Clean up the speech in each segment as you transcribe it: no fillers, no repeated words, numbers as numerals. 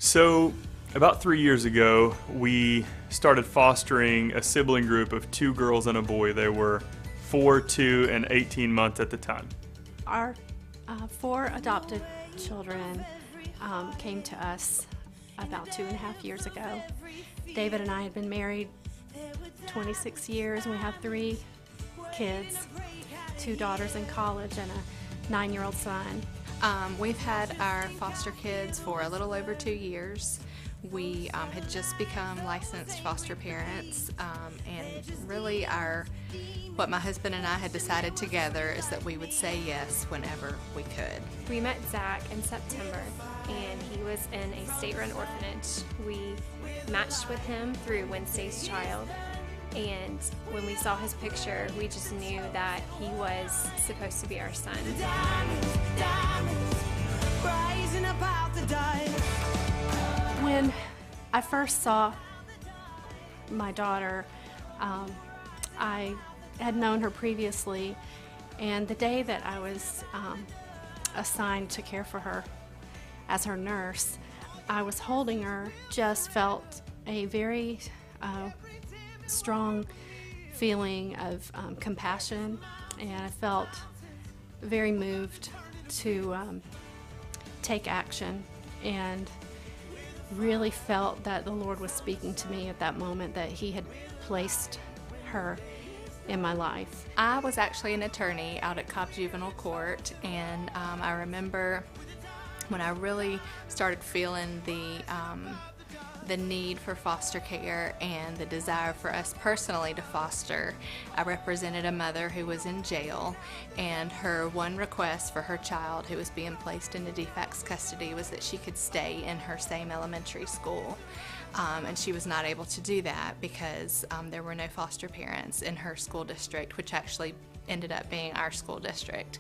So, about 3 years ago, we started fostering a sibling group of two girls and a boy. They were 4, 2, and 18 months at the time. Our four adopted children came to us about 2.5 years ago. David and I had been married 26 years, and we have 3 kids, 2 daughters in college and a 9-year-old son. We've had our foster kids for a little over 2 years. We had just become licensed foster parents, and really what my husband and I had decided together is that we would say yes whenever we could. We met Zach in September, and he was in a state-run orphanage. We matched with him through Wednesday's Child, and when we saw his picture, we just knew that he was supposed to be our son. When I first saw my daughter, I had known her previously, and the day that I was assigned to care for her as her nurse, I was holding her, just felt a very strong feeling of compassion, and I felt very moved to take action, and really felt that the Lord was speaking to me at that moment, that He had placed her in my life. I was actually an attorney out at Cobb Juvenile Court, and I remember when I really started feeling the need for foster care and the desire for us personally to foster. I represented a mother who was in jail, and her one request for her child who was being placed into de facto custody was that she could stay in her same elementary school. And she was not able to do that because there were no foster parents in her school district, which actually ended up being our school district.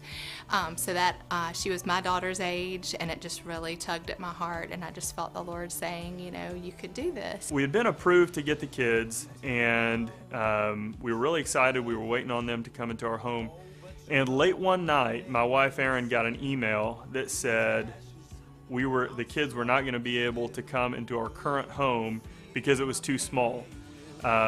So that she was my daughter's age, and it just really tugged at my heart, and I just felt the Lord saying, you know, you could do this. We had been approved to get the kids, and we were really excited. We were waiting on them to come into our home. And late one night, my wife Erin got an email that said the kids were not going to be able to come into our current home because it was too small.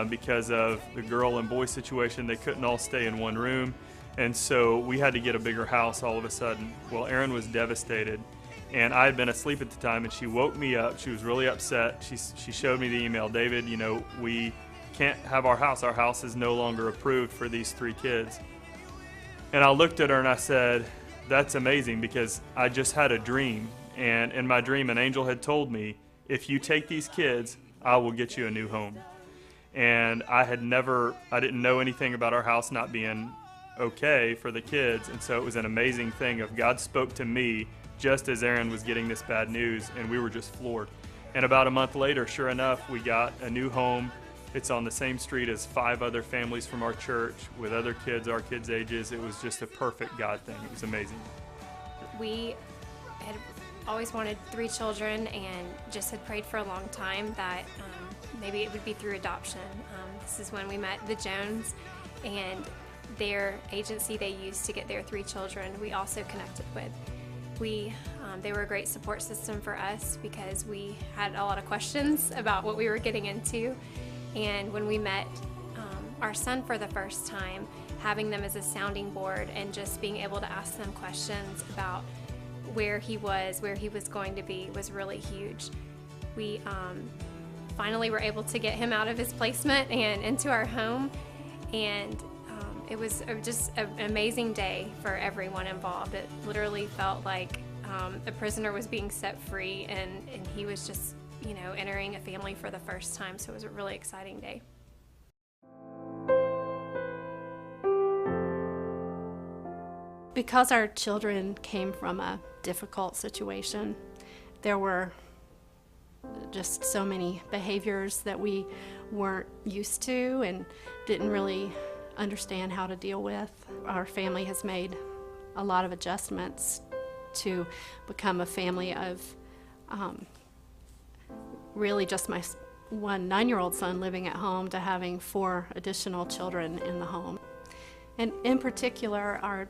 Because of the girl and boy situation, they couldn't all stay in one room, and so we had to get a bigger house all of a sudden. Well, Erin was devastated, and I had been asleep at the time, and she woke me up. She was really upset. She showed me the email. David, you know, we can't have our house. Our house is no longer approved for these 3 kids. And I looked at her and I said, that's amazing, because I just had a dream, and in my dream an angel had told me, if you take these kids, I will get you a new home. And I didn't know anything about our house not being okay for the kids, and so it was an amazing thing of God spoke to me just as Erin was getting this bad news, and we were just floored. And about a month later, sure enough, we got a new home. It's on the same street as 5 other families from our church with other kids, our kids' ages. It was just a perfect God thing. It was amazing. We had always wanted 3 children and just had prayed for a long time that maybe it would be through adoption. This is when we met the Jones, and their agency they used to get their 3 children we also connected with. They were a great support system for us because we had a lot of questions about what we were getting into, and when we met our son for the first time, having them as a sounding board and just being able to ask them questions about where he was going to be was really huge. We finally were able to get him out of his placement and into our home, and it was just an amazing day for everyone involved. It literally felt like a prisoner was being set free, and he was just, you know, entering a family for the first time, so it was a really exciting day. Because our children came from a difficult situation, there were just so many behaviors that we weren't used to and didn't really understand how to deal with. Our family has made a lot of adjustments to become a family of really just my one 9-year-old son living at home to having 4 additional children in the home. And in particular,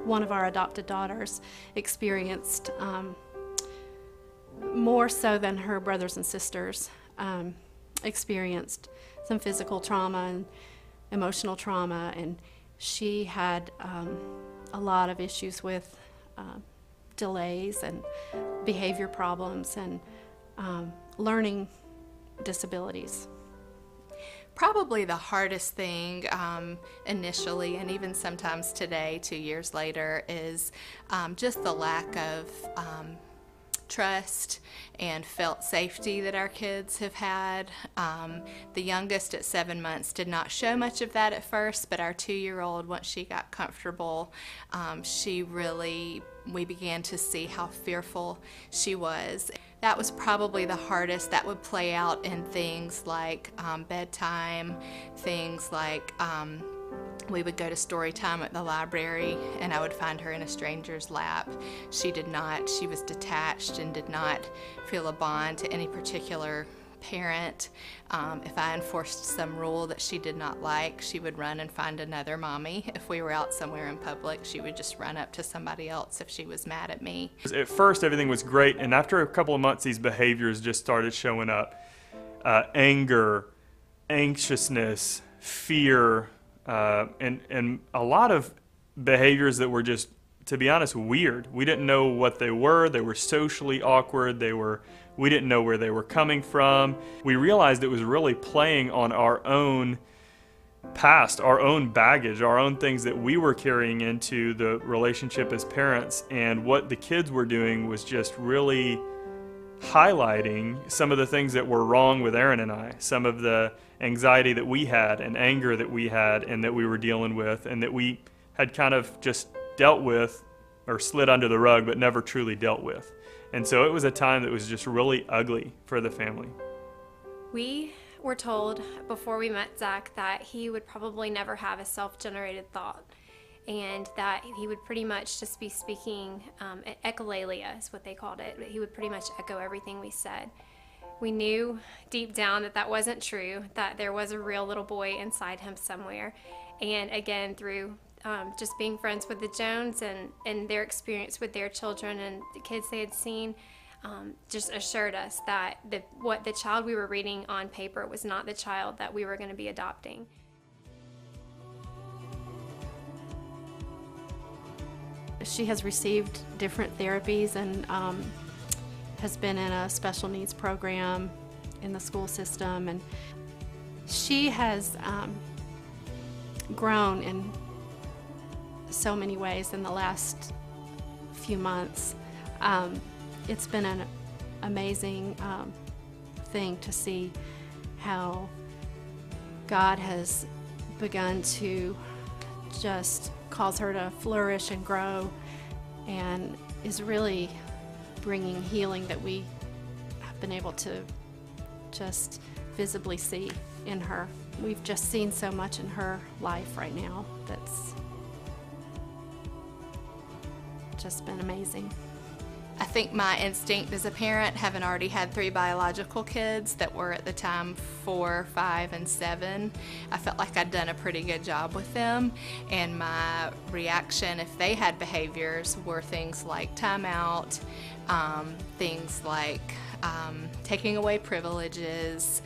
one of our adopted daughters experienced more so than her brothers and sisters, experienced some physical trauma and emotional trauma, and she had a lot of issues with delays and behavior problems and learning disabilities. Probably the hardest thing initially, and even sometimes today, 2 years later, is just the lack of trust and felt safety that our kids have had. The youngest at 7 months did not show much of that at first, but our 2-year-old, once she got comfortable, we began to see how fearful she was. That was probably the hardest. That would play out in things like bedtime, things like we would go to story time at the library and I would find her in a stranger's lap. She was detached and did not feel a bond to any particular parent. If I enforced some rule that she did not like, she would run and find another mommy. If we were out somewhere in public, she would just run up to somebody else if she was mad at me. At first, everything was great, and after a couple of months, these behaviors just started showing up. Anger, anxiousness, fear, and a lot of behaviors that were just, to be honest, weird. We didn't know what they were. They were socially awkward. We didn't know where they were coming from. We realized it was really playing on our own past, our own baggage, our own things that we were carrying into the relationship as parents, and what the kids were doing was just really highlighting some of the things that were wrong with Aaron and I, some of the anxiety that we had and anger that we had and that we were dealing with and that we had kind of just dealt with or slid under the rug but never truly dealt with. And so it was a time that was just really ugly for the family. We were told before we met Zach that he would probably never have a self-generated thought, and that he would pretty much just be speaking echolalia is what they called it. He would pretty much echo everything we said. We knew deep down that that wasn't true, that there was a real little boy inside him somewhere. And again, through just being friends with the Jones and their experience with their children and the kids they had seen, just assured us that what the child we were reading on paper was not the child that we were going to be adopting. She has received different therapies and has been in a special needs program in the school system, and she has grown in so many ways in the last few months. It's been an amazing thing to see how God has begun to just cause her to flourish and grow, and is really bringing healing that we have been able to just visibly see in her. We've just seen so much in her life right now that's just been amazing. I think my instinct as a parent, having already had 3 biological kids that were at the time 4, 5, and 7, I felt like I'd done a pretty good job with them. And my reaction, if they had behaviors, were things like timeout, things like taking away privileges.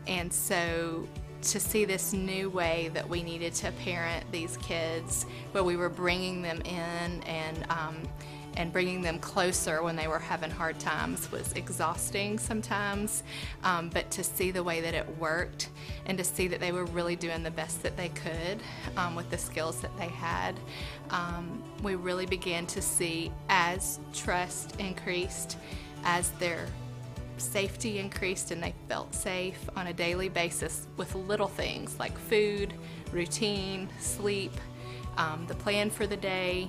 And so to see this new way that we needed to parent these kids, where we were bringing them in and bringing them closer when they were having hard times, was exhausting sometimes. But to see the way that it worked and to see that they were really doing the best that they could with the skills that they had, we really began to see, as trust increased, as their safety increased and they felt safe on a daily basis with little things like food, routine, sleep, the plan for the day,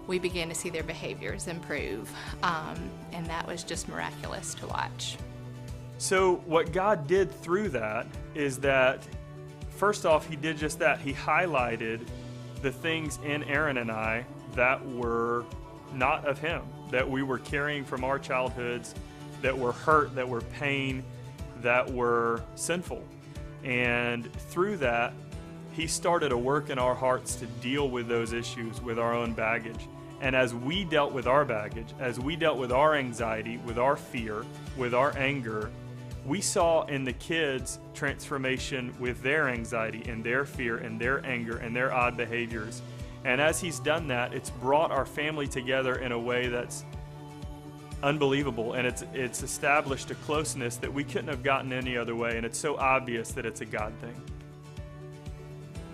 we began to see their behaviors improve, and that was just miraculous to watch. So what God did through that is that, first off, he did just that. He highlighted the things in Aaron and I that were not of him, that we were carrying from our childhoods, that were hurt, that were pain, that were sinful. And through that, he started a work in our hearts to deal with those issues, with our own baggage. And as we dealt with our baggage, as we dealt with our anxiety, with our fear, with our anger, we saw in the kids transformation with their anxiety and their fear and their anger and their odd behaviors. And as he's done that, it's brought our family together in a way that's unbelievable, and it's established a closeness that we couldn't have gotten any other way, and it's so obvious that it's a God thing.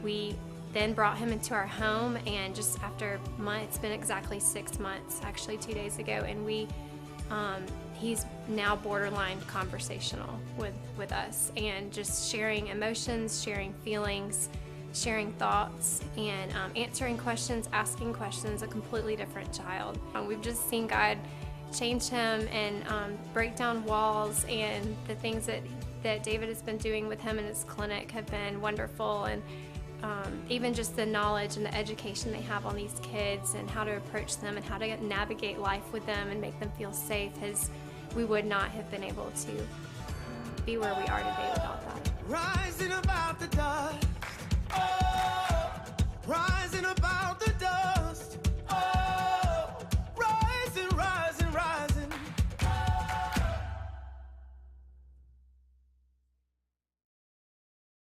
We then brought him into our home, and just after it's been exactly 6 months, actually 2 days ago, and he's now borderline conversational with us, and just sharing emotions, sharing feelings, sharing thoughts, and answering questions, asking questions, a completely different child. We've just seen God change him and break down walls, and the things that David has been doing with him in his clinic have been wonderful, and even just the knowledge and the education they have on these kids and how to approach them and how to navigate life with them and make them feel safe, we would not have been able to be where we are today without that.